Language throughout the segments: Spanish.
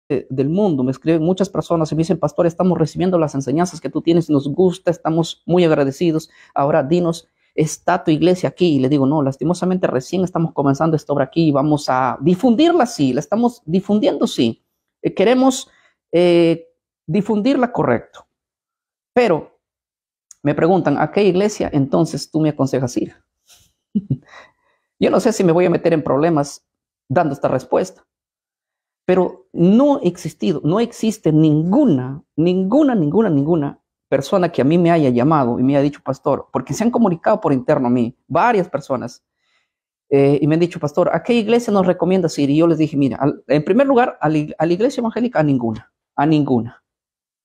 del mundo. Me escriben muchas personas y me dicen, pastor, estamos recibiendo las enseñanzas que tú tienes, nos gusta, estamos muy agradecidos. Ahora dinos, ¿está tu iglesia aquí? Y le digo, no, lastimosamente recién estamos comenzando esta obra aquí y vamos a difundirla, sí, la estamos difundiendo, sí. Queremos difundirla correcto. Pero me preguntan, ¿a qué iglesia entonces tú me aconsejas ir? Yo no sé si me voy a meter en problemas dando esta respuesta, pero no ha existido, no existe ninguna persona que a mí me haya llamado y me haya dicho, pastor, porque se han comunicado por interno a mí, varias personas, y me han dicho, pastor, ¿a qué iglesia nos recomiendas ir? Y yo les dije, mira, en primer lugar, a la iglesia evangélica, a ninguna.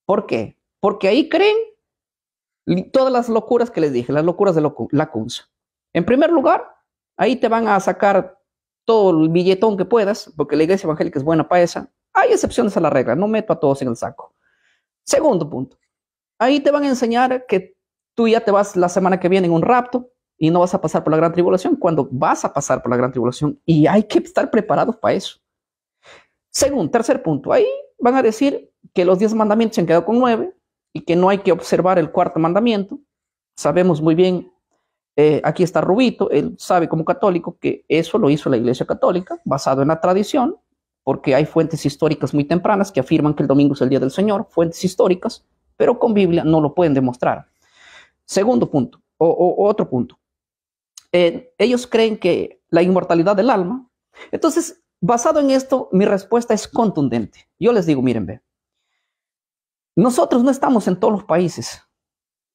¿Por qué? Porque ahí creen todas las locuras que les dije, las locuras de la CUNSA. En primer lugar, ahí te van a sacar todo el billetón que puedas, porque la iglesia evangélica es buena para esa. Hay excepciones a la regla, no meto a todos en el saco. Segundo punto, ahí te van a enseñar que tú ya te vas la semana que viene en un rapto y no vas a pasar por la gran tribulación, cuando vas a pasar por la gran tribulación, y hay que estar preparados para eso. Tercer punto, ahí van a decir que los 10 mandamientos se han quedado con 9 y que no hay que observar el cuarto mandamiento. Sabemos muy bien, aquí está Rubito, él sabe como católico que eso lo hizo la Iglesia Católica, basado en la tradición, porque hay fuentes históricas muy tempranas que afirman que el domingo es el día del Señor, fuentes históricas, pero con Biblia no lo pueden demostrar. Segundo punto, otro punto. Ellos creen que la inmortalidad del alma. Entonces, basado en esto, mi respuesta es contundente. Yo les digo, miren, ve, nosotros no estamos en todos los países.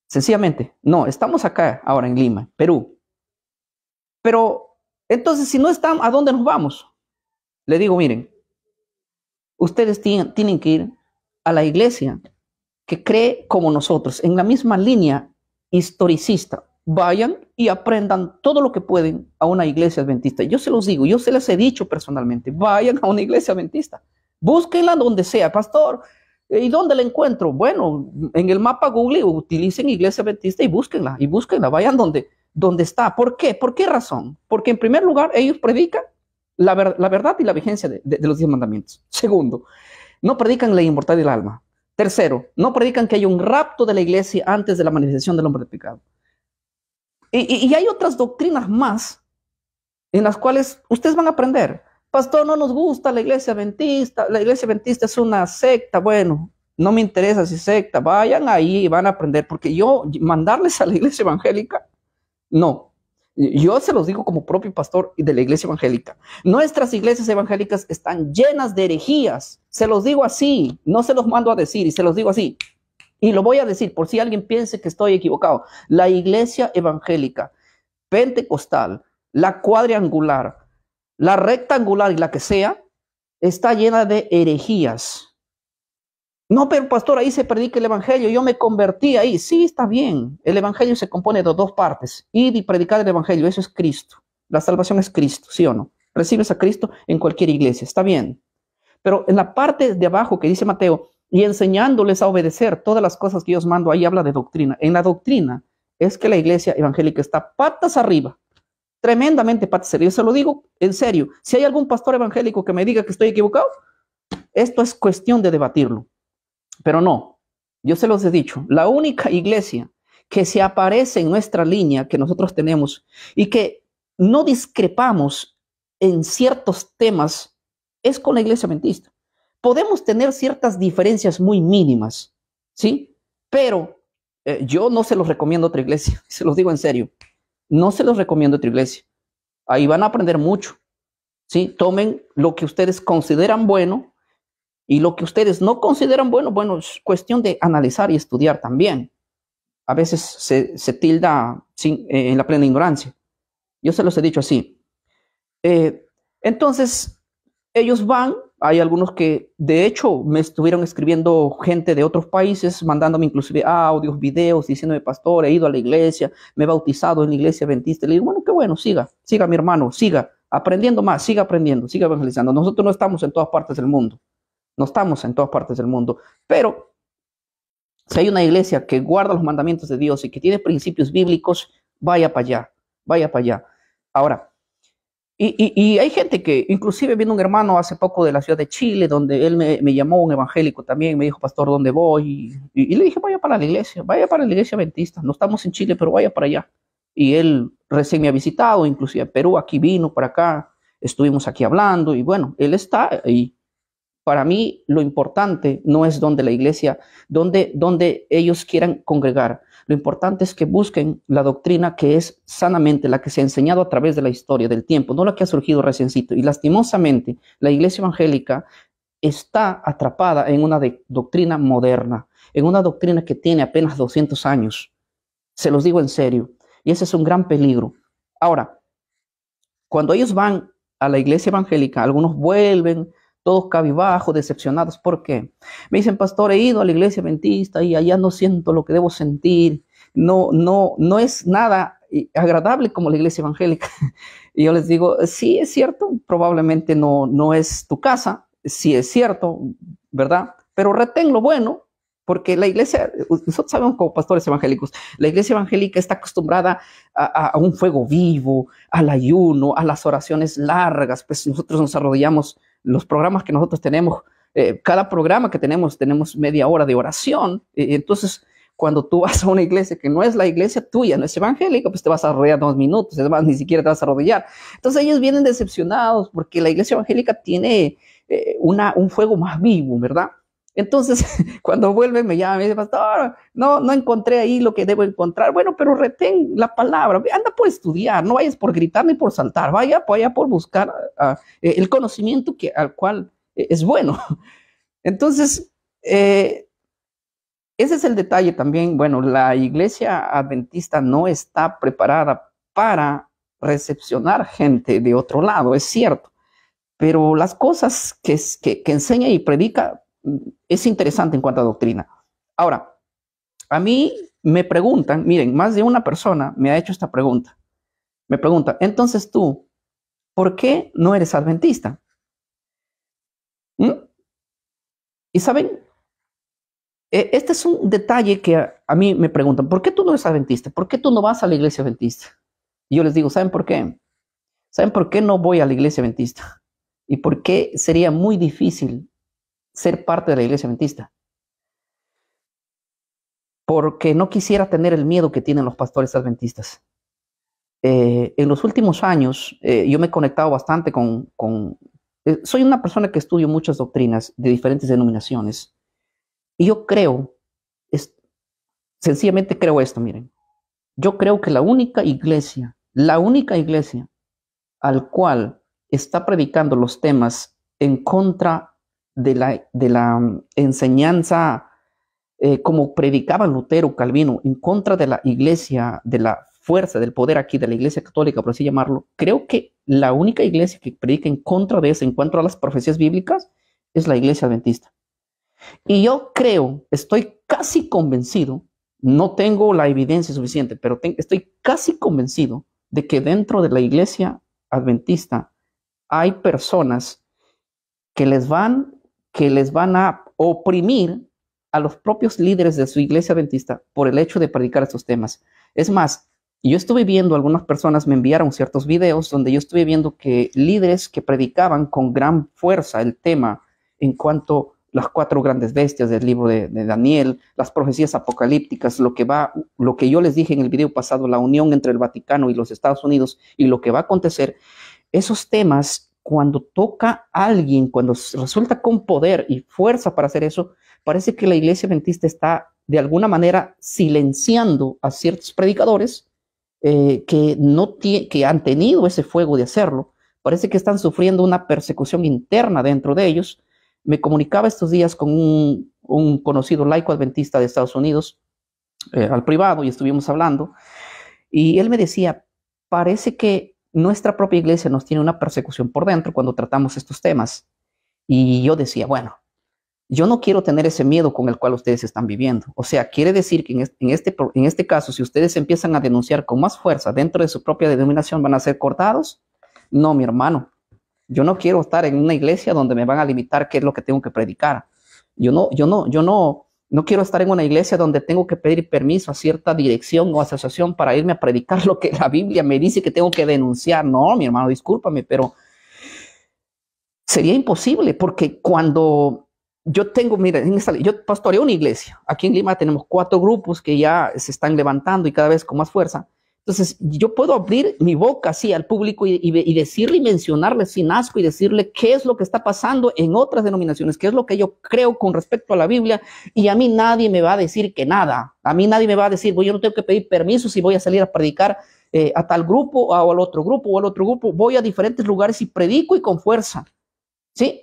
Sencillamente, no, estamos acá ahora en Lima, Perú. Pero, entonces, si no están, ¿a dónde nos vamos? Le digo, miren, ustedes tienen que ir a la iglesia que cree como nosotros, en la misma línea historicista. Vayan y aprendan todo lo que pueden a una iglesia adventista. Yo se los digo, yo se les he dicho personalmente, vayan a una iglesia adventista. Búsquenla donde sea, pastor. ¿Y dónde la encuentro? Bueno, en el mapa Google utilicen iglesia adventista y búsquenla, vayan donde está. ¿Por qué? ¿Por qué razón? Porque en primer lugar, ellos predican la verdad y la vigencia de los 10 mandamientos. Segundo, no predican la inmortalidad del alma. Tercero, no predican que hay un rapto de la iglesia antes de la manifestación del hombre de pecado. Y hay otras doctrinas más en las cuales ustedes van a aprender. Pastor, no nos gusta la iglesia adventista es una secta. Bueno, no me interesa si secta, vayan ahí y van a aprender, porque yo mandarles a la iglesia evangélica, no. Yo se los digo como propio pastor de la iglesia evangélica. Nuestras iglesias evangélicas están llenas de herejías. Se los digo así, no se los mando a decir, y se los digo así. Y lo voy a decir por si alguien piense que estoy equivocado. La iglesia evangélica, pentecostal, la cuadrangular, la rectangular y la que sea, está llena de herejías. No, pero pastor, ahí se predica el evangelio, yo me convertí ahí. Sí, está bien. El evangelio se compone de dos partes. Ir y predicar el evangelio, eso es Cristo. La salvación es Cristo, ¿sí o no? Recibes a Cristo en cualquier iglesia, está bien. Pero en la parte de abajo que dice Mateo, y enseñándoles a obedecer todas las cosas que yo os mando, ahí habla de doctrina. En la doctrina es que la iglesia evangélica está patas arriba, tremendamente patas arriba. Yo se lo digo en serio. Si hay algún pastor evangélico que me diga que estoy equivocado, esto es cuestión de debatirlo. Pero no, yo se los he dicho, la única iglesia que se aparece en nuestra línea que nosotros tenemos y que no discrepamos en ciertos temas es con la iglesia adventista. Podemos tener ciertas diferencias muy mínimas, ¿sí? Pero yo no se los recomiendo a otra iglesia, se los digo en serio, no se los recomiendo a otra iglesia. Ahí van a aprender mucho, ¿sí? Tomen lo que ustedes consideran bueno y lo que ustedes no consideran bueno, bueno, es cuestión de analizar y estudiar también. A veces se tilda en la plena ignorancia. Yo se los he dicho así. Entonces, ellos van, hay algunos que de hecho me estuvieron escribiendo gente de otros países, mandándome inclusive audios, videos, diciéndome, pastor, he ido a la iglesia, me he bautizado en la iglesia adventista. Le digo, bueno, qué bueno, siga mi hermano, siga aprendiendo más, siga aprendiendo, siga evangelizando. Nosotros no estamos en todas partes del mundo. No estamos en todas partes del mundo, pero si hay una iglesia que guarda los mandamientos de Dios y que tiene principios bíblicos, vaya para allá, vaya para allá. Ahora, Y hay gente que, inclusive vino un hermano hace poco de la ciudad de Chile, donde él me llamó, un evangélico también, me dijo, pastor, ¿dónde voy? Y le dije, vaya para la iglesia adventista, no estamos en Chile, pero vaya para allá. Y él recién me ha visitado, inclusive a Perú, aquí vino, para acá, estuvimos aquí hablando, y bueno, él está ahí. Para mí lo importante no es donde la iglesia, donde ellos quieran congregar. Lo importante es que busquen la doctrina que es sanamente la que se ha enseñado a través de la historia, del tiempo, no la que ha surgido reciencito. Y lastimosamente, la iglesia evangélica está atrapada en una doctrina moderna, en una doctrina que tiene apenas 200 años. Se los digo en serio. Y ese es un gran peligro. Ahora, cuando ellos van a la iglesia evangélica, algunos vuelven todos cabizbajos, decepcionados. ¿Por qué? Me dicen, pastor, he ido a la iglesia adventista y allá no siento lo que debo sentir. No es nada agradable como la iglesia evangélica. Y yo les digo, sí, es cierto, probablemente no es tu casa, sí es cierto, ¿verdad? Pero retén lo bueno, porque la iglesia, nosotros sabemos como pastores evangélicos, la iglesia evangélica está acostumbrada a un fuego vivo, al ayuno, a las oraciones largas. Pues nosotros nos arrodillamos, los programas que nosotros tenemos, cada programa que tenemos media hora de oración. Entonces, cuando tú vas a una iglesia que no es la iglesia tuya, no es evangélica, pues te vas a arrodillar 2 minutos, además ni siquiera te vas a arrodillar. Entonces ellos vienen decepcionados porque la iglesia evangélica tiene un fuego más vivo, ¿verdad? Entonces, cuando vuelven, me llaman y me dicen, pastor, no encontré ahí lo que debo encontrar. Bueno, pero retén la palabra, anda por estudiar, no vayas por gritar ni por saltar, vaya por buscar el conocimiento al cual es bueno. Entonces, ese es el detalle también. Bueno, la iglesia adventista no está preparada para recepcionar gente de otro lado, es cierto, pero las cosas que enseña y predica es interesante en cuanto a doctrina. Ahora, a mí me preguntan, miren, más de una persona me ha hecho esta pregunta. Me pregunta, entonces tú, ¿por qué no eres adventista? ¿Mm? Y saben, este es un detalle que a mí me preguntan, ¿por qué tú no eres adventista? ¿Por qué tú no vas a la iglesia adventista? Y yo les digo, ¿saben por qué? ¿Saben por qué no voy a la iglesia adventista? ¿Y por qué sería muy difícil ser parte de la iglesia adventista? Porque no quisiera tener el miedo que tienen los pastores adventistas. En los últimos años, yo me he conectado bastante soy una persona que estudio muchas doctrinas de diferentes denominaciones. Y yo creo, sencillamente creo esto, miren. Yo creo que la única iglesia al cual está predicando los temas en contra de la enseñanza, como predicaban Lutero, Calvino, en contra de la iglesia, de la fuerza, del poder aquí, de la iglesia católica, por así llamarlo, creo que la única iglesia que predica en contra de eso, en cuanto a las profecías bíblicas, es la iglesia adventista. Y yo creo, estoy casi convencido, no tengo la evidencia suficiente, pero estoy casi convencido de que dentro de la iglesia adventista hay personas que les van a oprimir a los propios líderes de su iglesia adventista por el hecho de predicar estos temas. Es más, yo estuve viendo, algunas personas me enviaron ciertos videos donde yo estuve viendo que líderes que predicaban con gran fuerza el tema en cuanto a las 4 grandes bestias del libro de Daniel, las profecías apocalípticas, lo que yo les dije en el video pasado, la unión entre el Vaticano y los Estados Unidos y lo que va a acontecer, esos temas, cuando toca a alguien, cuando resulta con poder y fuerza para hacer eso, parece que la iglesia adventista está de alguna manera silenciando a ciertos predicadores que han tenido ese fuego de hacerlo. Parece que están sufriendo una persecución interna dentro de ellos. Me comunicaba estos días con un conocido laico adventista de Estados Unidos, al privado, y estuvimos hablando, y él me decía, parece que nuestra propia iglesia nos tiene una persecución por dentro cuando tratamos estos temas. Y yo decía, bueno, yo no quiero tener ese miedo con el cual ustedes están viviendo. O sea, quiere decir que en este caso, si ustedes empiezan a denunciar con más fuerza dentro de su propia denominación, ¿van a ser cortados? No, mi hermano. Yo no quiero estar en una iglesia donde me van a limitar qué es lo que tengo que predicar. Yo no No quiero estar en una iglesia donde tengo que pedir permiso a cierta dirección o asociación para irme a predicar lo que la Biblia me dice que tengo que denunciar. No, mi hermano, discúlpame, pero sería imposible, porque cuando yo tengo, mira, yo pastoreo una iglesia. Aquí en Lima tenemos 4 grupos que ya se están levantando y cada vez con más fuerza. Entonces, yo puedo abrir mi boca así al público y decirle y mencionarle sin asco y decirle qué es lo que está pasando en otras denominaciones, qué es lo que yo creo con respecto a la Biblia, y a mí nadie me va a decir que nada. A mí nadie me va a decir, yo no tengo que pedir permiso si voy a salir a predicar a tal grupo o al otro grupo o al otro grupo. Voy a diferentes lugares y predico y con fuerza, ¿sí?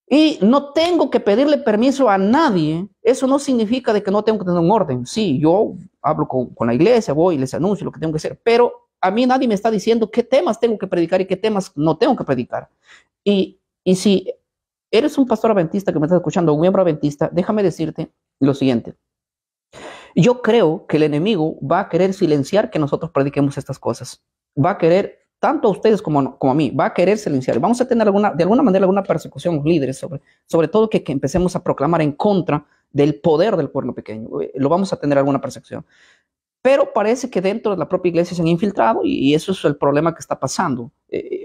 Y no tengo que pedirle permiso a nadie. Eso no significa de que no tengo que tener un orden. Sí, yo hablo con la iglesia, voy y les anuncio lo que tengo que hacer, pero a mí nadie me está diciendo qué temas tengo que predicar y qué temas no tengo que predicar. Y si eres un pastor adventista que me estás escuchando, un miembro adventista, déjame decirte lo siguiente. Yo creo que el enemigo va a querer silenciar que nosotros prediquemos estas cosas. Va a querer, tanto a ustedes como a mí, va a querer silenciar. Vamos a tener de alguna manera alguna persecución, los líderes, sobre todo que empecemos a proclamar en contra del poder del pueblo pequeño. Lo vamos a tener alguna persecución. Pero parece que dentro de la propia iglesia se han infiltrado, y eso es el problema que está pasando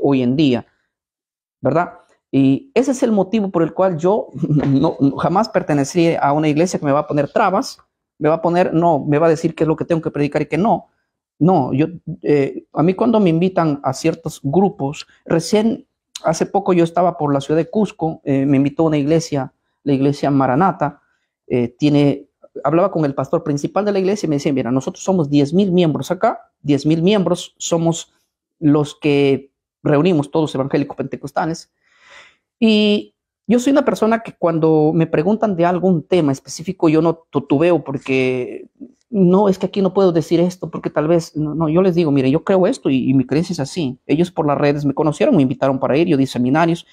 hoy en día, ¿verdad? Y ese es el motivo por el cual yo jamás pertenecí a una iglesia que me va a poner trabas, me va a decir qué es lo que tengo que predicar y qué no. No, a mí cuando me invitan a ciertos grupos, hace poco yo estaba por la ciudad de Cusco, me invitó una iglesia, la iglesia Maranata, hablaba con el pastor principal de la iglesia y me decía, mira, nosotros somos 10,000 miembros acá, 10,000 miembros somos los que reunimos todos evangélicos pentecostales, y yo soy una persona que cuando me preguntan de algún tema específico, yo no tutubeo porque no, es que aquí no puedo decir esto porque tal vez, no, yo les digo, mire, yo creo esto y mi creencia es así. Ellos por las redes me conocieron, me invitaron para ir, yo di seminarios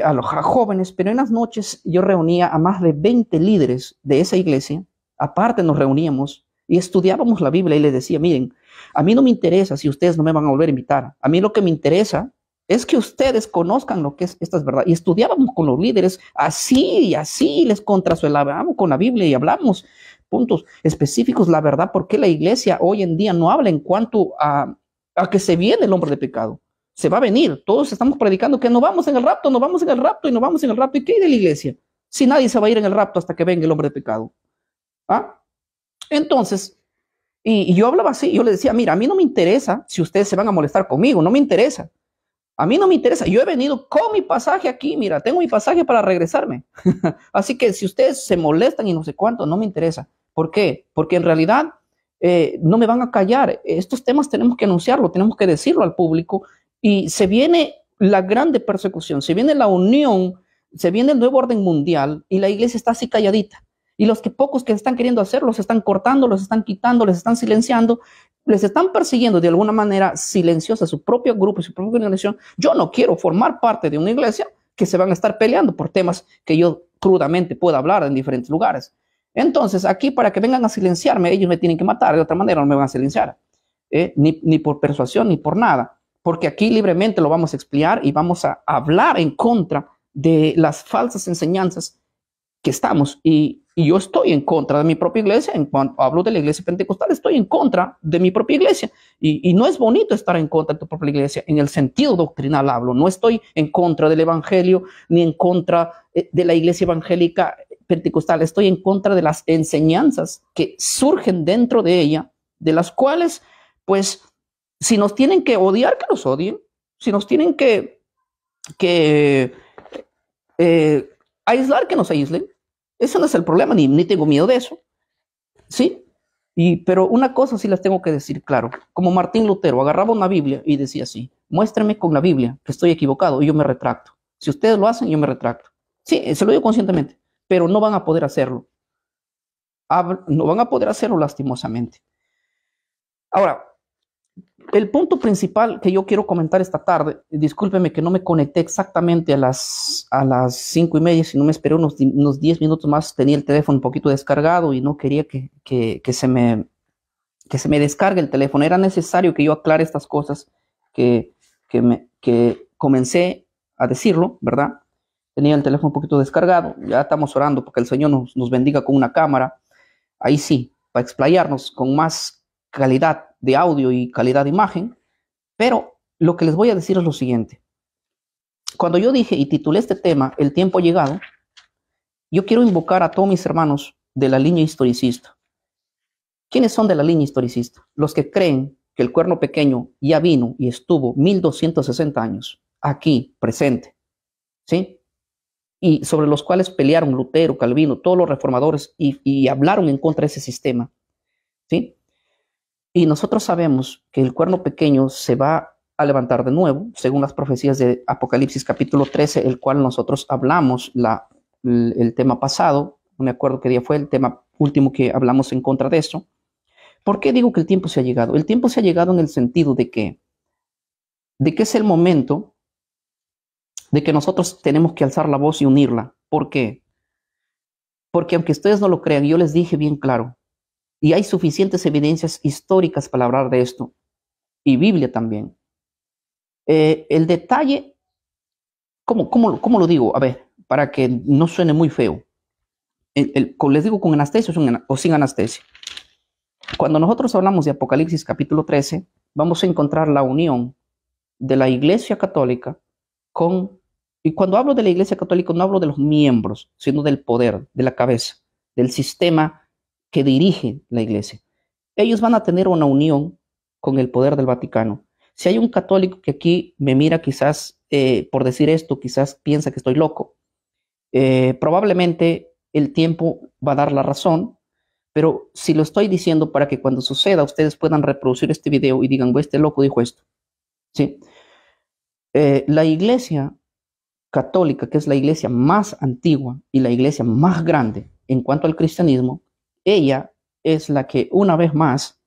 a los jóvenes, pero en las noches yo reunía a más de 20 líderes de esa iglesia. Aparte nos reuníamos y estudiábamos la Biblia y les decía, miren, a mí no me interesa si ustedes no me van a volver a invitar. A mí lo que me interesa es que ustedes conozcan lo que es esta verdad. Y estudiábamos con los líderes así y así, les contrasuelábamos con la Biblia y hablamos puntos específicos, la verdad, porque la iglesia hoy en día no habla en cuanto a que se viene el hombre de pecado. Se va a venir. Todos estamos predicando que no vamos en el rapto, no vamos en el rapto y no vamos en el rapto. ¿Y qué hay de la iglesia? Si nadie se va a ir en el rapto hasta que venga el hombre de pecado. ¿Ah? Entonces, y yo hablaba así, yo le decía, mira, a mí no me interesa si ustedes se van a molestar conmigo, no me interesa. A mí no me interesa, yo he venido con mi pasaje aquí, mira, tengo mi pasaje para regresarme. Así que si ustedes se molestan y no sé cuánto, no me interesa. ¿Por qué? Porque en realidad no me van a callar. Estos temas tenemos que anunciarlo, tenemos que decirlo al público, y se viene la grande persecución, se viene la unión, se viene el nuevo orden mundial y la iglesia está así calladita. Y los pocos que están queriendo hacer, los están cortando, los están quitando, les están silenciando, les están persiguiendo de alguna manera silenciosa su propio grupo y su propia organización. Yo no quiero formar parte de una iglesia que se van a estar peleando por temas que yo crudamente puedo hablar en diferentes lugares. Entonces, aquí para que vengan a silenciarme, ellos me tienen que matar, de otra manera no me van a silenciar, ni por persuasión ni por nada, porque aquí libremente lo vamos a explicar y vamos a hablar en contra de las falsas enseñanzas que estamos, y yo estoy en contra de mi propia iglesia. En cuanto hablo de la iglesia pentecostal, estoy en contra de mi propia iglesia, y no es bonito estar en contra de tu propia iglesia. En el sentido doctrinal hablo, no estoy en contra del evangelio ni en contra de la iglesia evangélica pentecostal, estoy en contra de las enseñanzas que surgen dentro de ella, de las cuales, pues, si nos tienen que odiar, que nos odien, si nos tienen que aislar, que nos aíslen. Eso no es el problema, ni tengo miedo de eso, ¿sí? Pero una cosa sí les tengo que decir claro. Como Martín Lutero agarraba una Biblia y decía así, muéstrenme con la Biblia que estoy equivocado y yo me retracto. Si ustedes lo hacen, yo me retracto. Sí, se lo digo conscientemente, pero no van a poder hacerlo. No van a poder hacerlo lastimosamente. Ahora, el punto principal que yo quiero comentar esta tarde, discúlpeme que no me conecté exactamente a las 5:30, sino me esperé unos 10 minutos más. Tenía el teléfono un poquito descargado y no quería que se me descargue el teléfono. Era necesario que yo aclare estas cosas que comencé a decirlo, ¿verdad? tenía el teléfono un poquito descargado. Ya estamos orando porque el Señor nos bendiga con una cámara. Ahí sí, para explayarnos con más calidad de audio y calidad de imagen. Pero lo que les voy a decir es lo siguiente. Cuando yo dije y titulé este tema, El tiempo ha llegado, yo quiero invocar a todos mis hermanos de la línea historicista. ¿Quiénes son de la línea historicista? Los que creen que el cuerno pequeño ya vino y estuvo 1260 años aquí presente, ¿sí? Y sobre los cuales pelearon Lutero, Calvino, todos los reformadores y hablaron en contra de ese sistema, ¿sí? Y nosotros sabemos que el cuerno pequeño se va a levantar de nuevo, según las profecías de Apocalipsis capítulo 13, el cual nosotros hablamos el tema pasado. No me acuerdo qué día fue el tema último que hablamos en contra de eso. ¿Por qué digo que el tiempo se ha llegado? El tiempo se ha llegado en el sentido de que es el momento de que nosotros tenemos que alzar la voz y unirla. ¿Por qué? Porque aunque ustedes no lo crean, yo les dije bien claro, y hay suficientes evidencias históricas para hablar de esto, y Biblia también. El detalle, ¿cómo lo digo? A ver, para que no suene muy feo. Les digo con anestesia o sin anestesia. Cuando nosotros hablamos de Apocalipsis capítulo 13, vamos a encontrar la unión de la Iglesia Católica y cuando hablo de la Iglesia Católica no hablo de los miembros, sino del poder, de la cabeza, del sistema que dirige la Iglesia. Ellos van a tener una unión con el poder del Vaticano. Si hay un católico que aquí me mira quizás por decir esto, quizás piensa que estoy loco, probablemente el tiempo va a dar la razón, pero si lo estoy diciendo para que cuando suceda ustedes puedan reproducir este video y digan, este loco dijo esto, ¿sí? La Iglesia Católica, que es la iglesia más antigua y la iglesia más grande en cuanto al cristianismo, ella es la que una vez más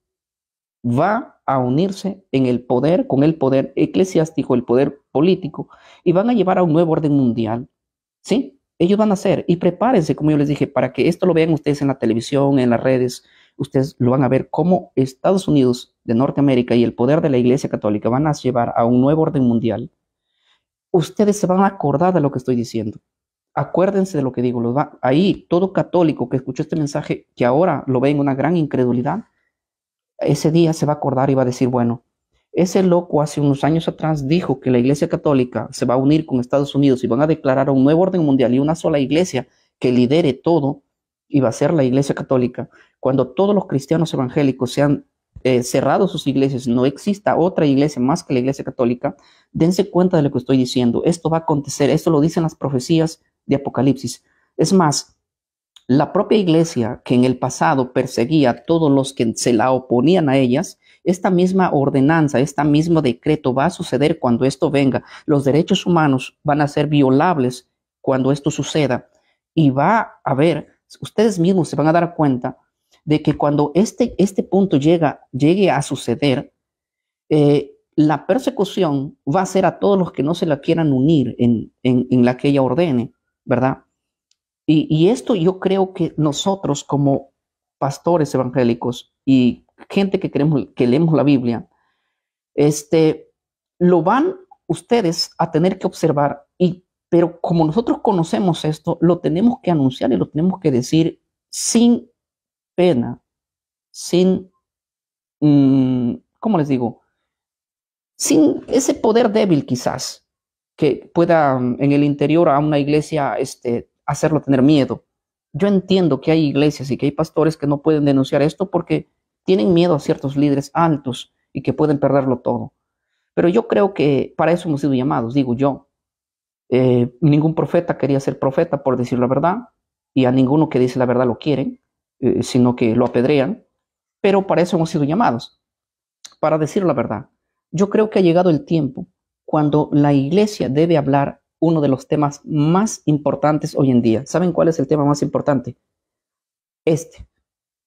va a unirse en el poder, con el poder eclesiástico, el poder político, y van a llevar a un nuevo orden mundial, ¿sí? Ellos van a hacer, y prepárense, como yo les dije, para que esto lo vean ustedes en la televisión, en las redes, ustedes lo van a ver cómo Estados Unidos de Norteamérica y el poder de la Iglesia Católica van a llevar a un nuevo orden mundial. Ustedes se van a acordar de lo que estoy diciendo. Acuérdense de lo que digo. Ahí todo católico que escuchó este mensaje, que ahora lo ve en una gran incredulidad, ese día se va a acordar y va a decir, bueno, ese loco hace unos años atrás dijo que la Iglesia Católica se va a unir con Estados Unidos y van a declarar un nuevo orden mundial y una sola iglesia que lidere todo y va a ser la Iglesia Católica. Cuando todos los cristianos evangélicos sean cerrado sus iglesias, no exista otra iglesia más que la Iglesia Católica, dense cuenta de lo que estoy diciendo. Esto va a acontecer, esto lo dicen las profecías de Apocalipsis. Es más, la propia iglesia que en el pasado perseguía a todos los que se la oponían a ellas, esta misma ordenanza, este mismo decreto va a suceder cuando esto venga. Los derechos humanos van a ser violables cuando esto suceda y va a haber, ustedes mismos se van a dar cuenta de que cuando este punto llegue a suceder, la persecución va a ser a todos los que no se la quieran unir en la que ella ordene, ¿verdad? Y esto yo creo que nosotros como pastores evangélicos y gente que leemos la Biblia, lo van ustedes a tener que observar, pero como nosotros conocemos esto, lo tenemos que anunciar y lo tenemos que decir sin pena, sin, ¿cómo les digo? Sin ese poder débil quizás que pueda en el interior a una iglesia hacerlo tener miedo. Yo entiendo que hay iglesias y que hay pastores que no pueden denunciar esto porque tienen miedo a ciertos líderes altos y que pueden perderlo todo. Pero yo creo que para eso hemos sido llamados, digo yo. Ningún profeta quería ser profeta por decir la verdad y a ninguno que dice la verdad lo quieren, sino que lo apedrean. Pero para eso hemos sido llamados, para decir la verdad. Yo creo que ha llegado el tiempo cuando la iglesia debe hablar uno de los temas más importantes hoy en día. ¿Saben cuál es el tema más importante?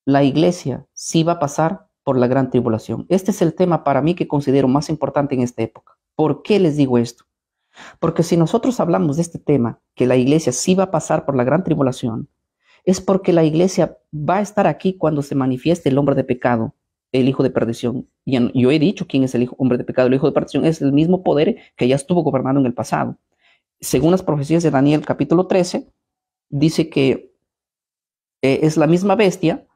La iglesia sí va a pasar por la gran tribulación. Este es el tema para mí que considero más importante en esta época. ¿Por qué les digo esto? Porque si nosotros hablamos de este tema, que la iglesia sí va a pasar por la gran tribulación, es porque la iglesia va a estar aquí cuando se manifieste el hombre de pecado, el hijo de perdición. Y yo he dicho quién es el hombre de pecado. El hijo de perdición es el mismo poder que ya estuvo gobernando en el pasado. según las profecías de Daniel capítulo 13, dice que es la misma bestia.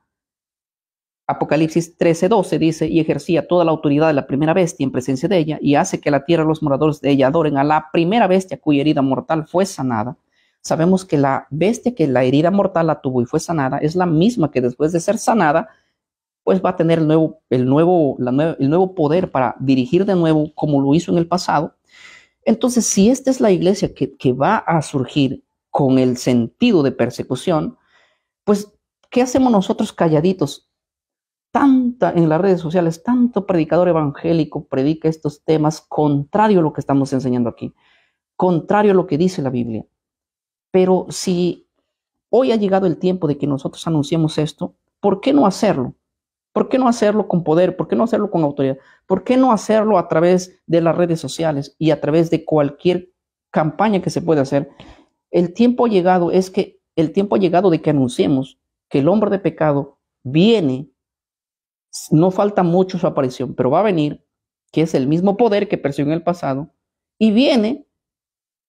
Apocalipsis 13:12 dice, y ejercía toda la autoridad de la primera bestia en presencia de ella, y hace que la tierra y los moradores de ella adoren a la primera bestia cuya herida mortal fue sanada. Sabemos que la bestia que la herida mortal la tuvo y fue sanada es la misma que después de ser sanada, pues va a tener el nuevo poder para dirigir de nuevo como lo hizo en el pasado. Entonces, si esta es la iglesia que va a surgir con el sentido de persecución, pues, ¿qué hacemos nosotros calladitos? Tanta en las redes sociales, tanto predicador evangélico predica estos temas contrario a lo que estamos enseñando aquí, contrario a lo que dice la Biblia. Pero si hoy ha llegado el tiempo de que nosotros anunciemos esto, ¿por qué no hacerlo? ¿Por qué no hacerlo con poder? ¿Por qué no hacerlo con autoridad? ¿Por qué no hacerlo a través de las redes sociales y a través de cualquier campaña que se pueda hacer? El tiempo ha llegado de que anunciemos que el hombre de pecado viene. No falta mucho su aparición, pero va a venir, que es el mismo poder que persiguió en el pasado, y viene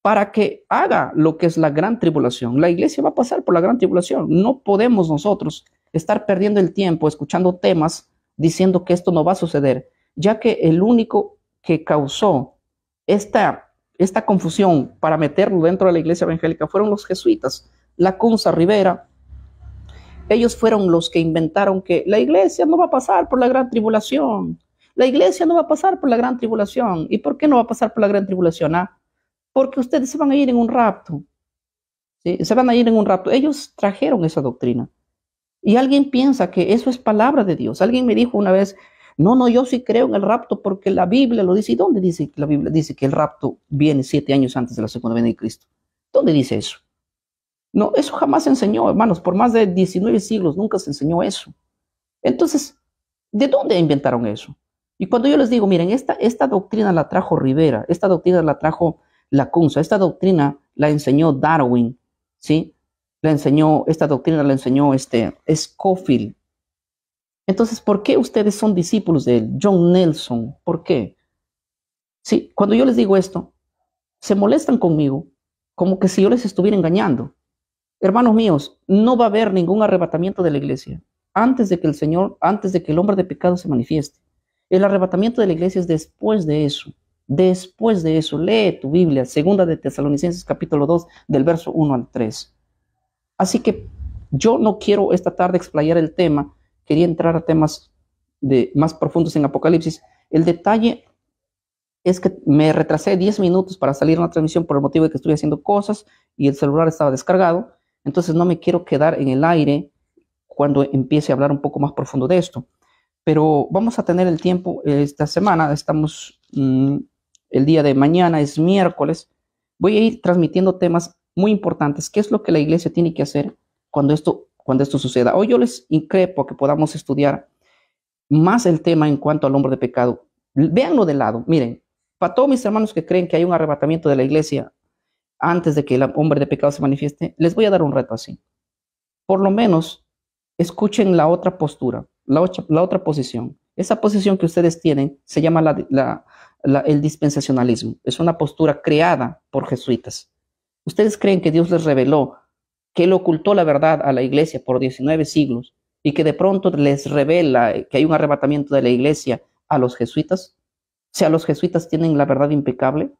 para que haga lo que es la gran tribulación. La iglesia va a pasar por la gran tribulación. No podemos nosotros estar perdiendo el tiempo escuchando temas diciendo que esto no va a suceder, ya que el único que causó esta confusión para meterlo dentro de la iglesia evangélica fueron los jesuitas, Lacunza, Rivera. Ellos fueron los que inventaron que la iglesia no va a pasar por la gran tribulación. La iglesia no va a pasar por la gran tribulación. ¿Y por qué no va a pasar por la gran tribulación? Porque ustedes se van a ir en un rapto. ¿Sí? Se van a ir en un rapto. Ellos trajeron esa doctrina. Y alguien piensa que eso es palabra de Dios. Alguien me dijo una vez, no, yo sí creo en el rapto porque la Biblia lo dice. ¿Y dónde dice que la Biblia dice que el rapto viene 7 años antes de la segunda venida de Cristo? ¿Dónde dice eso? No, eso jamás se enseñó, hermanos, por más de 19 siglos nunca se enseñó eso. Entonces, ¿de dónde inventaron eso? Y cuando yo les digo, miren, esta doctrina la trajo Rivera, esta doctrina la trajo Lacunza, esta doctrina la enseñó Darwin, ¿sí? Esta doctrina la enseñó Scofield. Entonces, ¿por qué ustedes son discípulos de él? John Nelson, ¿por qué? Sí, cuando yo les digo esto, se molestan conmigo como que si yo les estuviera engañando. Hermanos míos, no va a haber ningún arrebatamiento de la iglesia antes de que el hombre de pecado se manifieste. El arrebatamiento de la iglesia es después de eso. Después de eso, lee tu Biblia, segunda de Tesalonicenses capítulo 2, del verso 1 al 3. Así que yo no quiero esta tarde explayar el tema, quería entrar a temas más profundos en Apocalipsis. El detalle es que me retrasé 10 minutos para salir a una transmisión por el motivo de que estoy haciendo cosas y el celular estaba descargado. Entonces no me quiero quedar en el aire cuando empiece a hablar un poco más profundo de esto. Pero vamos a tener el tiempo esta semana. El día de mañana es miércoles. Voy a ir transmitiendo temas muy importantes. ¿Qué es lo que la iglesia tiene que hacer cuando esto suceda? Hoy yo les increpo a que podamos estudiar más el tema en cuanto al hombre de pecado. Véanlo de lado. Miren, para todos mis hermanos que creen que hay un arrebatamiento de la iglesia antes de que el hombre de pecado se manifieste, les voy a dar un reto así. Por lo menos, escuchen la otra postura, la otra posición. Esa posición que ustedes tienen se llama el dispensacionalismo. Es una postura creada por jesuitas. Ustedes creen que Dios les reveló, que Él ocultó la verdad a la iglesia por 19 siglos y que de pronto les revela que hay un arrebatamiento de la iglesia a los jesuitas. O sea, los jesuitas tienen la verdad impecable.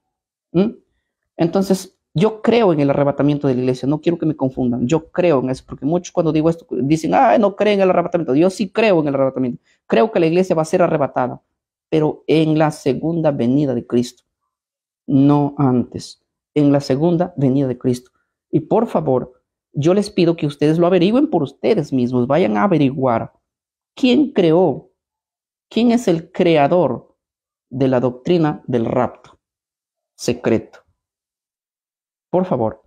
Entonces, yo creo en el arrebatamiento de la iglesia, no quiero que me confundan, yo creo en eso, porque muchos cuando digo esto dicen, no creen en el arrebatamiento. Yo sí creo en el arrebatamiento, creo que la iglesia va a ser arrebatada, pero en la segunda venida de Cristo, no antes, en la segunda venida de Cristo. Y por favor, yo les pido que ustedes lo averigüen por ustedes mismos, vayan a averiguar quién es el creador de la doctrina del rapto secreto. Por favor,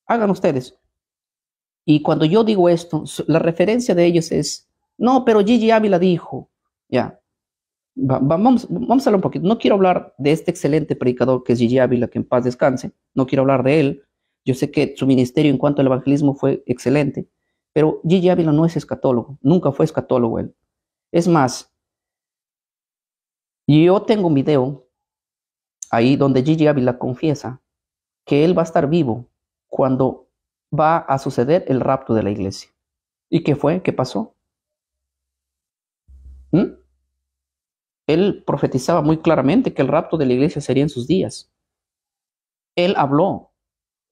hagan ustedes. Y cuando yo digo esto, la referencia de ellos es, no, pero Gigi Ávila dijo, ya, vamos a hablar un poquito. No quiero hablar de este excelente predicador que es Gigi Ávila, que en paz descanse. No quiero hablar de él. Yo sé que su ministerio en cuanto al evangelismo fue excelente, pero Gigi Ávila no es escatólogo, nunca fue escatólogo él. Es más, yo tengo un video ahí donde Gigi Ávila confiesa que él va a estar vivo cuando va a suceder el rapto de la iglesia. ¿Y qué fue? ¿Qué pasó? ¿Mm? Él profetizaba muy claramente que el rapto de la iglesia sería en sus días. Él habló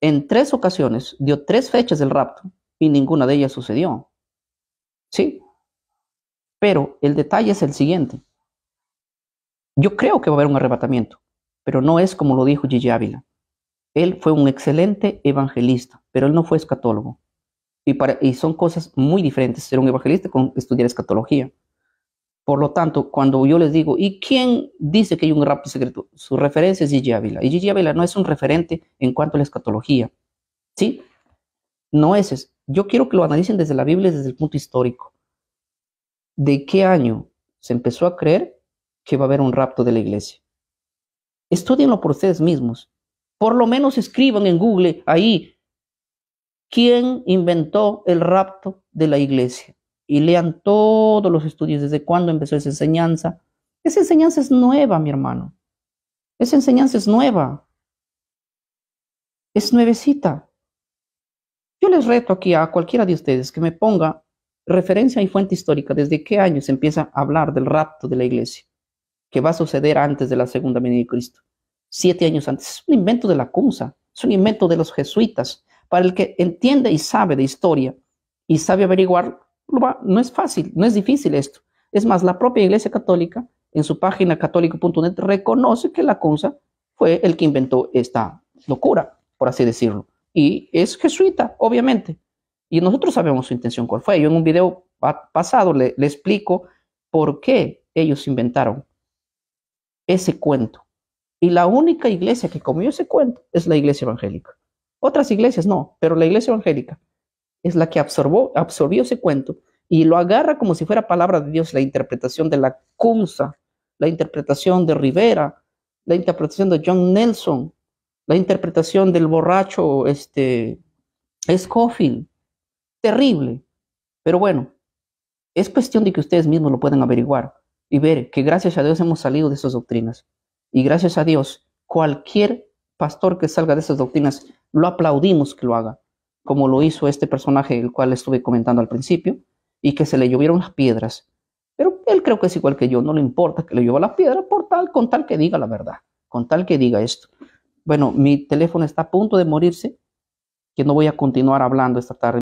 en 3 ocasiones, dio 3 fechas del rapto y ninguna de ellas sucedió. Sí, pero el detalle es el siguiente. Yo creo que va a haber un arrebatamiento, pero no es como lo dijo Gigi Ávila. Él fue un excelente evangelista, pero él no fue escatólogo. Y son cosas muy diferentes ser un evangelista con estudiar escatología. Por lo tanto, cuando yo les digo, ¿y quién dice que hay un rapto secreto? Su referencia es Gigi Ávila. Y Gigi Ávila no es un referente en cuanto a la escatología. ¿Sí? No es eso. Yo quiero que lo analicen desde la Biblia, desde el punto histórico. ¿De qué año se empezó a creer que va a haber un rapto de la iglesia? Estudienlo por ustedes mismos. Por lo menos escriban en Google ahí quién inventó el rapto de la iglesia y lean todos los estudios desde cuándo empezó esa enseñanza. Esa enseñanza es nueva, mi hermano. Esa enseñanza es nueva. Es nuevecita. Yo les reto aquí a cualquiera de ustedes que me ponga referencia y fuente histórica desde qué año se empieza a hablar del rapto de la iglesia, que va a suceder antes de la segunda venida de Cristo. 7 años antes. Es un invento de la CUNSA, es un invento de los jesuitas. Para el que entiende y sabe de historia y sabe averiguar, no es fácil, no es difícil esto. Es más, la propia Iglesia Católica, en su página católico.net, reconoce que la CUNSA fue el que inventó esta locura, por así decirlo. Y es jesuita, obviamente. Y nosotros sabemos su intención cuál fue. Yo en un video pasado le explico por qué ellos inventaron ese cuento. Y la única iglesia que comió ese cuento es la iglesia evangélica. Otras iglesias no, pero la iglesia evangélica es la que absorbió ese cuento y lo agarra como si fuera palabra de Dios, la interpretación de la CUNSA, la interpretación de Rivera, la interpretación de John Nelson, la interpretación del borracho Scofield. Terrible. Pero bueno, es cuestión de que ustedes mismos lo puedan averiguar y ver que gracias a Dios hemos salido de esas doctrinas. Y gracias a Dios, cualquier pastor que salga de esas doctrinas, lo aplaudimos que lo haga, como lo hizo este personaje, el cual estuve comentando al principio, y que se le llovieron las piedras. Pero él creo que es igual que yo, no le importa que le llueva la piedra con tal que diga la verdad, con tal que diga esto. Bueno, mi teléfono está a punto de morirse, que no voy a continuar hablando esta tarde.